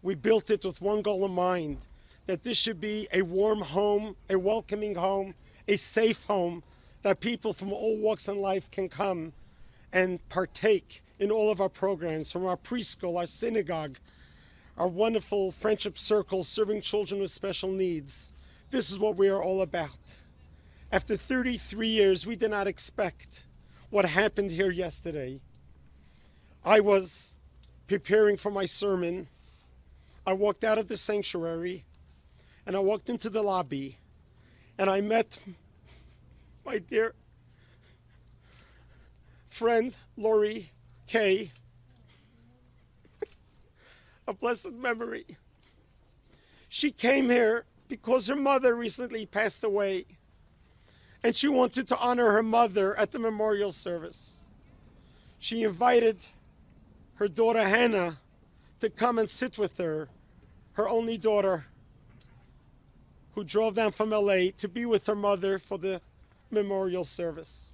We built it with one goal in mind, that this should be a warm home, a welcoming home, a safe home, that people from all walks in life can come and partake in all of our programs, from our preschool, our synagogue, our wonderful friendship circle serving children with special needs. This is what we are all about. After 33 years, we did not expect what happened here yesterday. I was preparing for my sermon. I walked out of the sanctuary and I walked into the lobby and I met my dear friend, Lori Kaye, a blessed memory. She came here because her mother recently passed away, and she wanted to honor her mother at the memorial service. She invited her daughter Hannah to come and sit with her, her only daughter, who drove down from LA to be with her mother for the memorial service.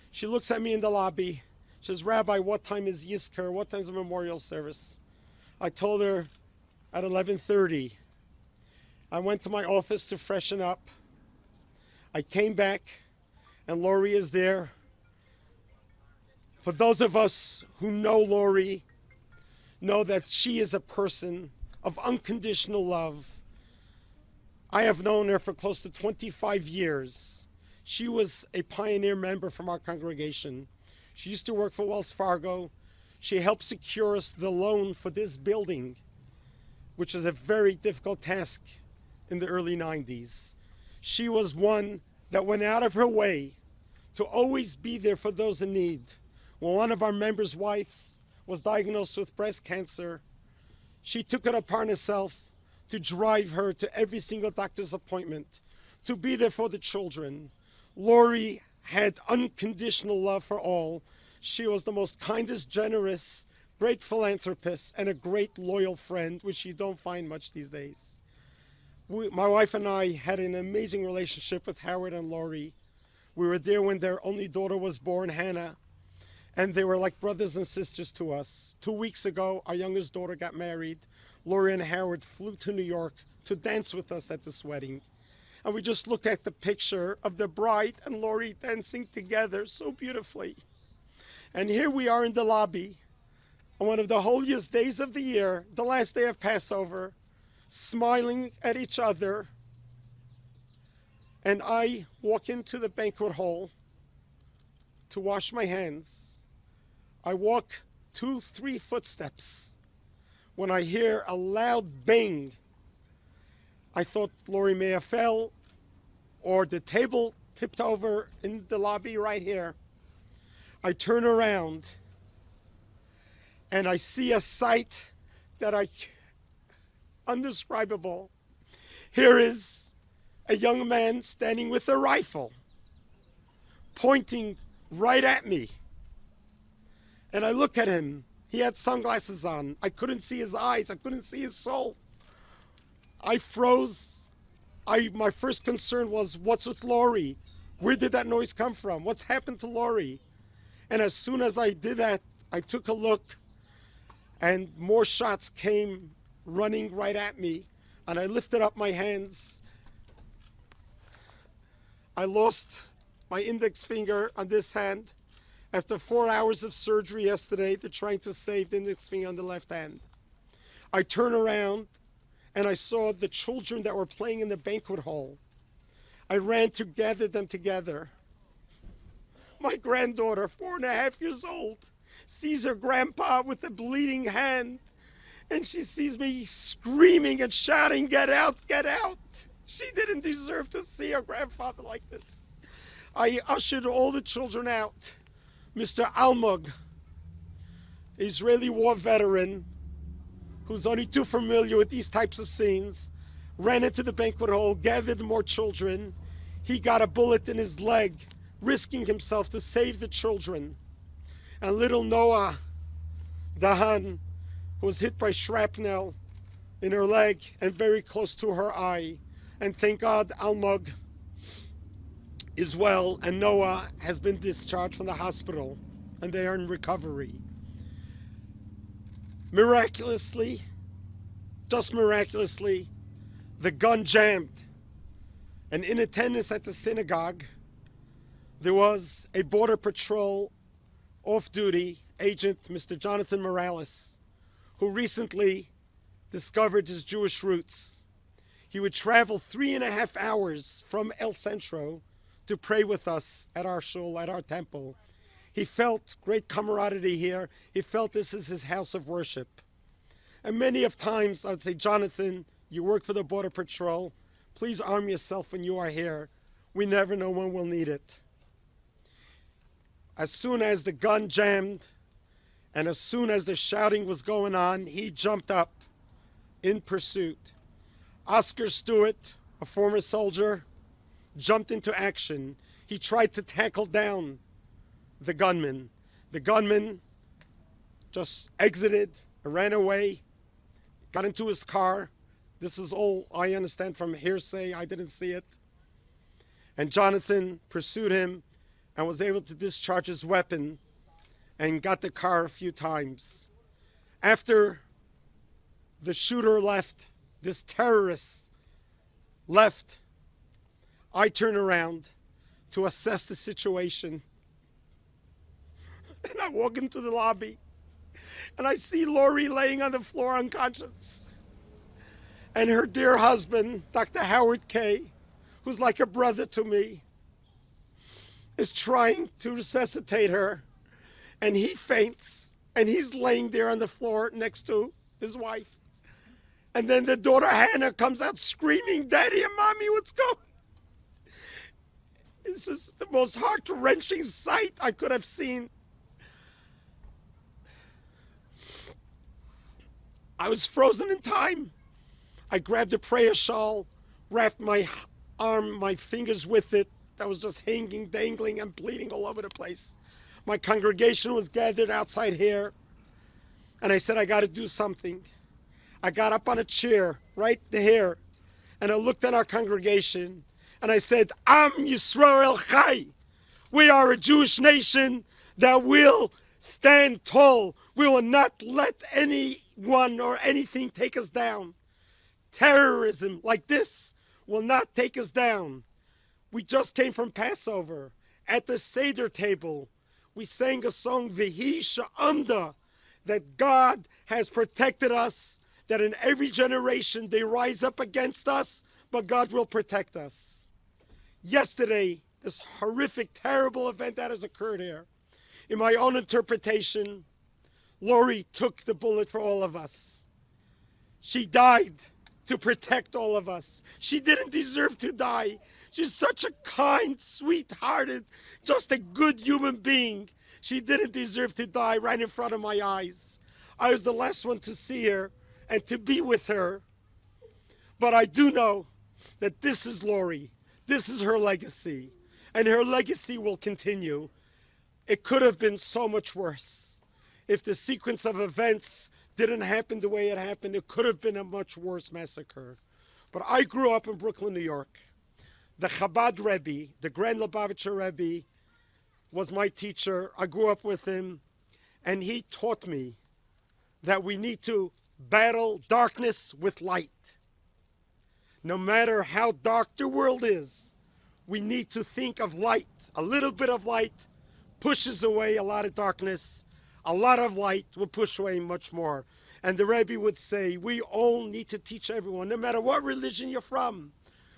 She looks at me in the lobby. She says, "Rabbi, what time is Yizkor? What time is the memorial service?" I told her at 11:30. I went to my office to freshen up. I came back, and Lori is there. For those of us who know Lori, know that she is a person of unconditional love. I have known her for close to 25 years. She was a pioneer member from our congregation. She used to work for Wells Fargo. She helped secure us the loan for this building, which is a very difficult task in the early 90s. She was one that went out of her way to always be there for those in need. When one of our members' wives was diagnosed with breast cancer, she took it upon herself to drive her to every single doctor's appointment, to be there for the children. Lori had unconditional love for all. She was the most kindest, generous, great philanthropist, and a great loyal friend, which you don't find much these days. My wife and I had an amazing relationship with Howard and Lori. We were there when their only daughter was born, Hannah, and they were like brothers and sisters to us. 2 weeks ago, our youngest daughter got married. Lori and Howard flew to New York to dance with us at this wedding. And we just looked at the picture of the bride and Lori dancing together so beautifully. And here we are in the lobby on one of the holiest days of the year, the last day of Passover, smiling at each other. And I walk into the banquet hall to wash my hands. I walk 2-3 footsteps when I hear a loud bang. I thought Lori may have fell or the table tipped over in the lobby right here. I turn around and I see a sight that undescribable. Here is a young man standing with a rifle, pointing right at me. And I look at him. He had sunglasses on. I couldn't see his eyes. I couldn't see his soul. I froze. My first concern was, what's with Lori? Where did that noise come from? What's happened to Lori? And as soon as I did that, I took a look, and more shots came running right at me. And I lifted up my hands. I lost my index finger on this hand after 4 hours of surgery yesterday. They're trying to save the index finger on the left hand. I turn around and I saw the children that were playing in the banquet hall. I ran to gather them together. My granddaughter, 4.5 years old, sees her grandpa with a bleeding hand, and she sees me screaming and shouting, "Get out, get out!" She didn't deserve to see her grandfather like this. I ushered all the children out. Mr. Almog, Israeli war veteran, who's only too familiar with these types of scenes, ran into the banquet hall, gathered more children. He got a bullet in his leg, risking himself to save the children. And little Noah Dahan, who was hit by shrapnel in her leg and very close to her eye. And thank God Almog is well, and Noah has been discharged from the hospital, and they are in recovery. Miraculously, just miraculously, the gun jammed. And in attendance at the synagogue, there was a Border Patrol off-duty agent, Mr. Jonathan Morales, who recently discovered his Jewish roots. He would travel 3.5 hours from El Centro to pray with us at our shul, at our temple. He felt great camaraderie here. He felt this is his house of worship. And many of times I would say, Jonathan, you work for the Border Patrol. Please arm yourself when you are here. We never know when we'll need it. As soon as the gun jammed and as soon as the shouting was going on, he jumped up in pursuit. Oscar Stewart, a former soldier, jumped into action. He tried to tackle down the gunman. The gunman just exited, ran away, got into his car. This is all I understand from hearsay. I didn't see it. And Jonathan pursued him and was able to discharge his weapon and got the car a few times. After the shooter left, this terrorist left, I turned around to assess the situation. And I walk into the lobby and I see Lori laying on the floor unconscious. And her dear husband, Dr. Howard Kaye, who's like a brother to me, is trying to resuscitate her. And he faints and he's laying there on the floor next to his wife. And then the daughter Hannah comes out screaming, Daddy and Mommy, what's going on? This is the most heart-wrenching sight I could have seen. I was frozen in time. I grabbed a prayer shawl, wrapped my arm, my fingers with it. That was just hanging, dangling, and bleeding all over the place. My congregation was gathered outside here. And I said, I got to do something. I got up on a chair right here. And I looked at our congregation. And I said, Am Yisroel Chai. We are a Jewish nation that will stand tall. We will not let anyone or anything take us down. Terrorism like this will not take us down. We just came from Passover. At the Seder table, we sang a song, V'hi Sha'amda, that God has protected us, that in every generation they rise up against us, but God will protect us. Yesterday, this horrific, terrible event that has occurred here, in my own interpretation, Lori took the bullet for all of us. She died to protect all of us. She didn't deserve to die. She's such a kind, sweet-hearted, just a good human being. She didn't deserve to die right in front of my eyes. I was the last one to see her and to be with her. But I do know that this is Lori. This is her legacy. And her legacy will continue. It could have been so much worse. If the sequence of events didn't happen the way it happened, it could have been a much worse massacre. But I grew up in Brooklyn, New York. The Chabad Rabbi, the Grand Lubavitcher Rabbi, was my teacher. I grew up with him, and he taught me that we need to battle darkness with light. No matter how dark the world is, we need to think of light. A little bit of light pushes away a lot of darkness. A lot of light will push away much more. And the Rebbe would say, we all need to teach everyone, no matter what religion you're from,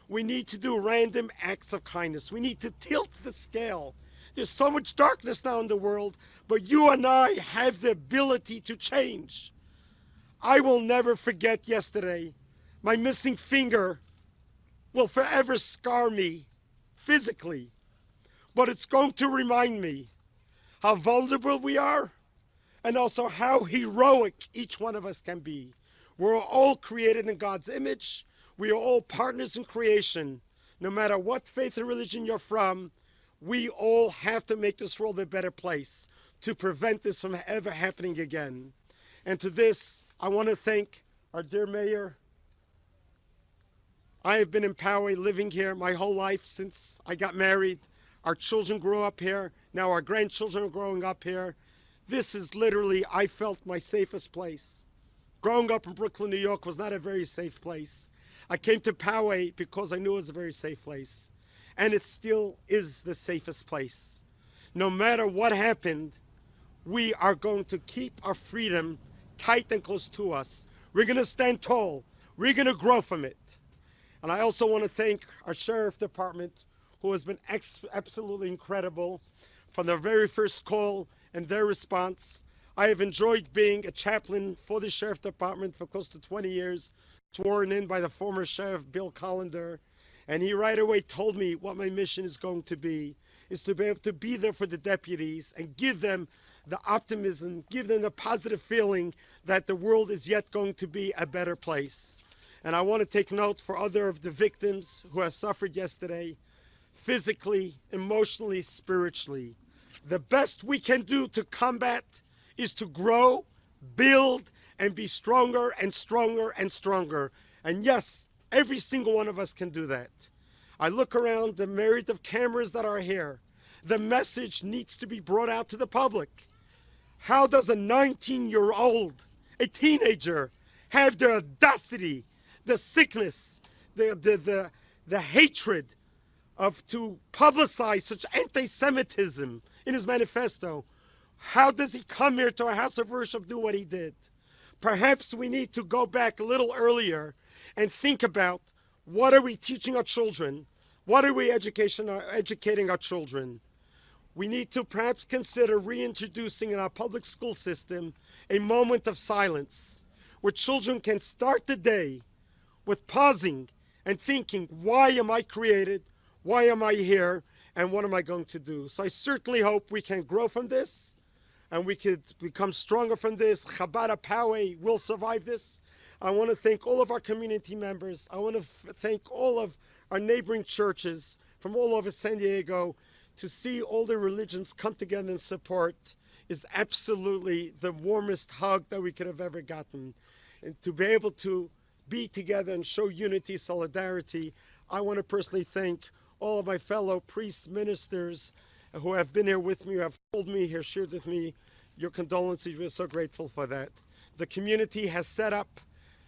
we need to do random acts of kindness. We need to tilt the scale. There's so much darkness now in the world, but you and I have the ability to change. I will never forget yesterday. My missing finger will forever scar me physically, but it's going to remind me how vulnerable we are and also how heroic each one of us can be. We're all created in God's image. We are all partners in creation. No matter what faith or religion you're from, we all have to make this world a better place to prevent this from ever happening again. And to this, I want to thank our dear mayor. I have been in Poway, living here my whole life since I got married. Our children grew up here. Now our grandchildren are growing up here. This is literally, I felt, my safest place. Growing up in Brooklyn, New York was not a very safe place. I came to Poway because I knew it was a very safe place. And it still is the safest place. No matter what happened, we are going to keep our freedom tight and close to us. We're going to stand tall. We're going to grow from it. And I also want to thank our sheriff department, who has been absolutely incredible from the very first call and their response. I have enjoyed being a chaplain for the sheriff department for close to 20 years, sworn in by the former sheriff Bill Collender. And he right away told me what my mission is going to be, is to be able to be there for the deputies and give them the optimism, give them the positive feeling that the world is yet going to be a better place. And I want to take note for other of the victims who have suffered yesterday, physically, emotionally, spiritually. The best we can do to combat is to grow, build, and be stronger and stronger and stronger. And yes, every single one of us can do that. I look around the myriad of cameras that are here. The message needs to be brought out to the public. How does a 19-year-old, a teenager, have the audacity, the sickness, the hatred of to publicize such anti-Semitism in his manifesto? How does he come here to our house of worship, do what he did? Perhaps we need to go back a little earlier and think about, what are we teaching our children? What are we educating our children? We need to perhaps consider reintroducing in our public school system a moment of silence where children can start the day with pausing and thinking, why am I created? Why am I here? And what am I going to do? So I certainly hope we can grow from this and we could become stronger from this. Chabad of Poway will survive this. I want to thank all of our community members. I want to thank all of our neighboring churches from all over San Diego. To see all the religions come together and support is absolutely the warmest hug that we could have ever gotten. And to be able to be together and show unity, solidarity, I want to personally thank all of my fellow priests, ministers who have been here with me, who have told me, here, shared with me your condolences. We're so grateful for that. The community has set up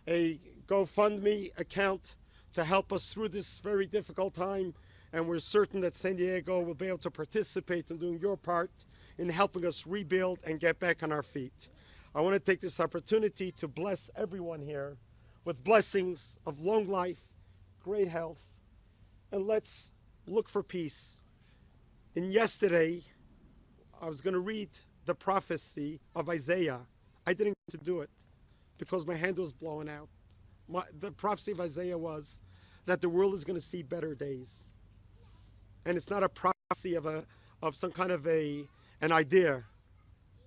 a GoFundMe account to help us through this very difficult time, and we're certain that San Diego will be able to participate in doing your part in helping us rebuild and get back on our feet. I want to take this opportunity to bless everyone here with blessings of long life, great health, and let's look for peace. And yesterday, I was going to read the prophecy of Isaiah. I didn't get to do it because my hand was blowing out. The prophecy of Isaiah was that the world is going to see better days. And it's not a prophecy of some kind of an idea.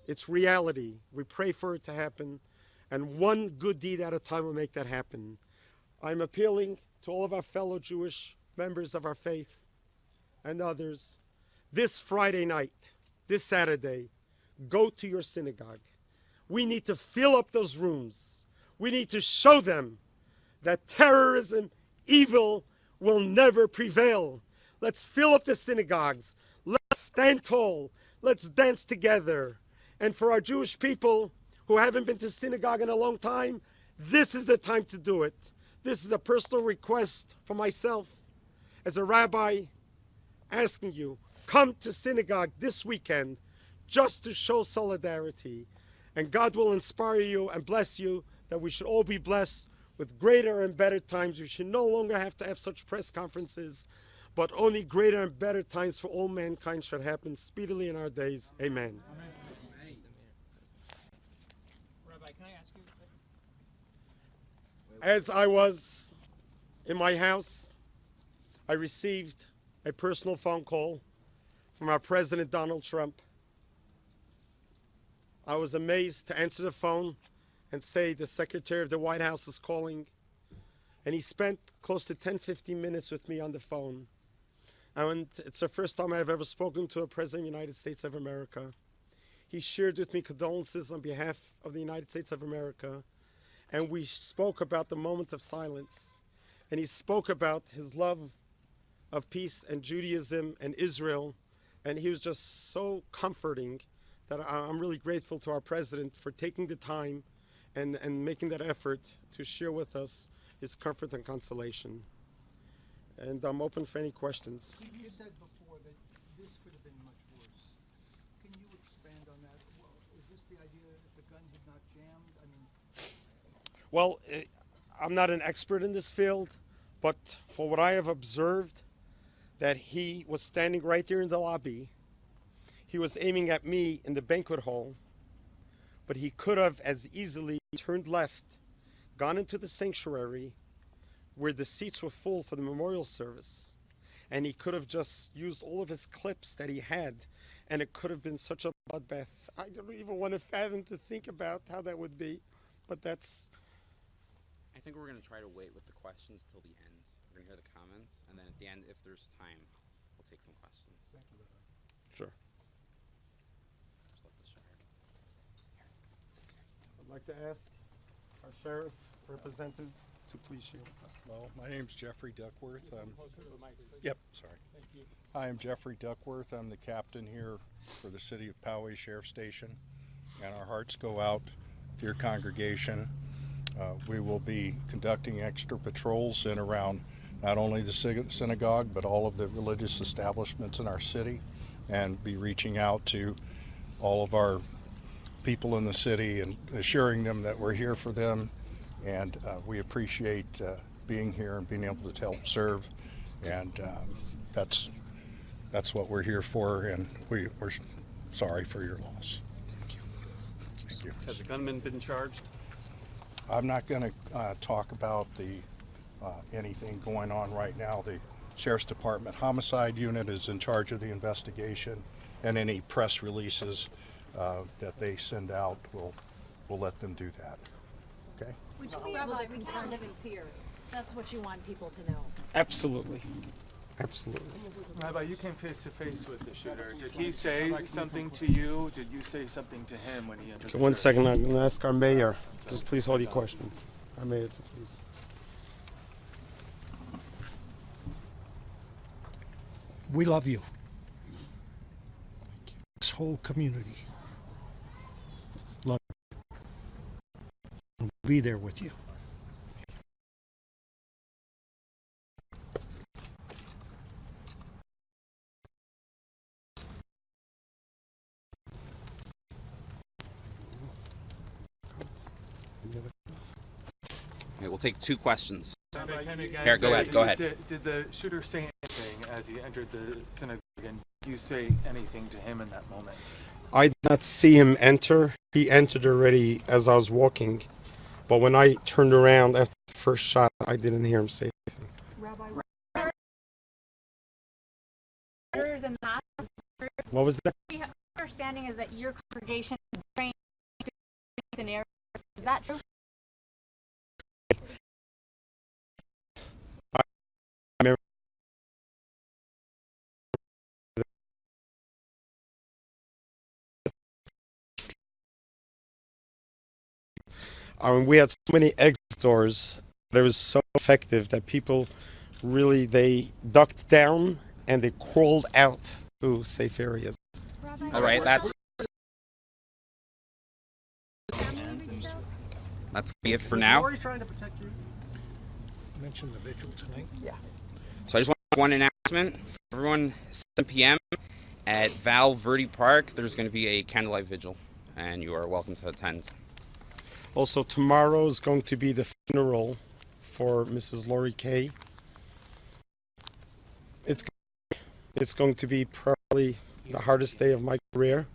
It's reality. We pray for it to happen, and one good deed at a time will make that happen. I'm appealing to all of our fellow Jewish members of our faith and others. This Friday night, this Saturday, go to your synagogue. We need to fill up those rooms. We need to show them that terrorism, evil will never prevail. Let's fill up the synagogues. Let's stand tall. Let's dance together. And for our Jewish people who haven't been to synagogue in a long time, this is the time to do it. This is a personal request for myself as a rabbi, asking you, come to synagogue this weekend just to show solidarity. And God will inspire you and bless you, that we should all be blessed with greater and better times. We should no longer have to have such press conferences, but only greater and better times for all mankind should happen speedily in our days. Amen. Amen. Rabbi, can I ask you? As I was in my house, I received a personal phone call from our President Donald Trump. I was amazed to answer the phone and say the Secretary of the White House is calling. And he spent close to 10-15 minutes with me on the phone. And it's the first time I've ever spoken to a President of the United States of America. He shared with me condolences on behalf of the United States of America. And we spoke about the moment of silence. And he spoke about his love of peace and Judaism and Israel. And he was just so comforting that I'm really grateful to our president for taking the time and making that effort to share with us his comfort and consolation. And I'm open for any questions. You said before that this could have been much worse. Can you expand on that? Well, is this the idea if the gun had not jammed? I mean, Well, I'm not an expert in this field, but for what I have observed, that he was standing right there in the lobby. He was aiming at me in the banquet hall, but he could have as easily turned left, gone into the sanctuary where the seats were full for the memorial service, and he could have just used all of his clips that he had, and it could have been such a bloodbath. I don't even want to fathom to think about how that would be, but that's... I think we're going to try to wait with the questions till the end. We're going to hear the comments, and then at the end, if there's time, we'll take some questions. thank you, Rabbi. Sure. Just let the sheriff. I'd like to ask our sheriff representative to please share with us. Hello, my name's Jeffrey Duckworth. Closer to the mic, please. Yep, sorry. Thank you. Hi, I'm Jeffrey Duckworth. I'm the captain here for the City of Poway Sheriff Station, and our hearts go out to your congregation. We will be conducting extra patrols in around not only the synagogue, but all of the religious establishments in our city, and be reaching out to all of our people in the city and assuring them that we're here for them, and we appreciate being here and being able to help serve, and that's what we're here for, and we're sorry for your loss. Thank you. Has the gunman been charged? I'm not going to talk about anything going on right now. The Sheriff's Department Homicide Unit is in charge of the investigation, and any press releases that they send out, we'll let them do that. Okay? Would you be able to kind live in fear? That's what you want people to know. Absolutely. Absolutely. Rabbi, you came face to face with the shooter. Did he say something to you? Did you say something to him when he entered the One church? second, I'm going to ask our mayor. Just please hold your question. Our mayor, please. We love you. This whole community. Love you. We'll be there with you. Okay, we'll take two questions. Rabbi, can you guys Here, go say- ahead, go ahead. Did the shooter say anything as he entered the synagogue? And did you say anything to him in that moment? I did not see him enter. He entered already as I was walking. But when I turned around after the first shot, I didn't hear him say anything. Rabbi, What was that? The understanding is that your congregation is trained to scenarios. Is that true? We had so many exit doors that it was so effective that people really, they ducked down and they crawled out to safe areas. All right, that's it for now. Lori trying to protect you? Mention the vigil tonight? Yeah. So I just want one announcement for everyone. 7 p.m. at Val Verde Park. There's going to be a candlelight vigil, and you are welcome to attend. Also, tomorrow is going to be the funeral for Mrs. Lori Kaye. It's going to be probably the hardest day of my career.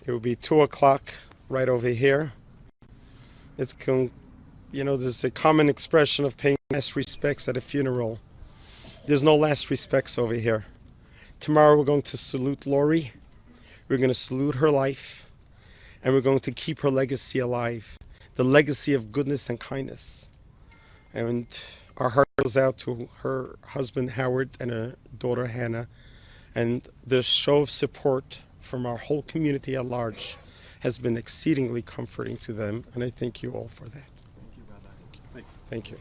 It will be 2 o'clock right over here. It's going, there's a common expression of paying last respects at a funeral. There's no last respects over here. Tomorrow we're going to salute Lori. We're going to salute her life. And we're going to keep her legacy alive. The legacy of goodness and kindness. And our heart goes out to her husband, Howard, and her daughter, Hannah. And the show of support from our whole community at large has been exceedingly comforting to them. And I thank you all for that. Thank you, Rabbi. Thank you.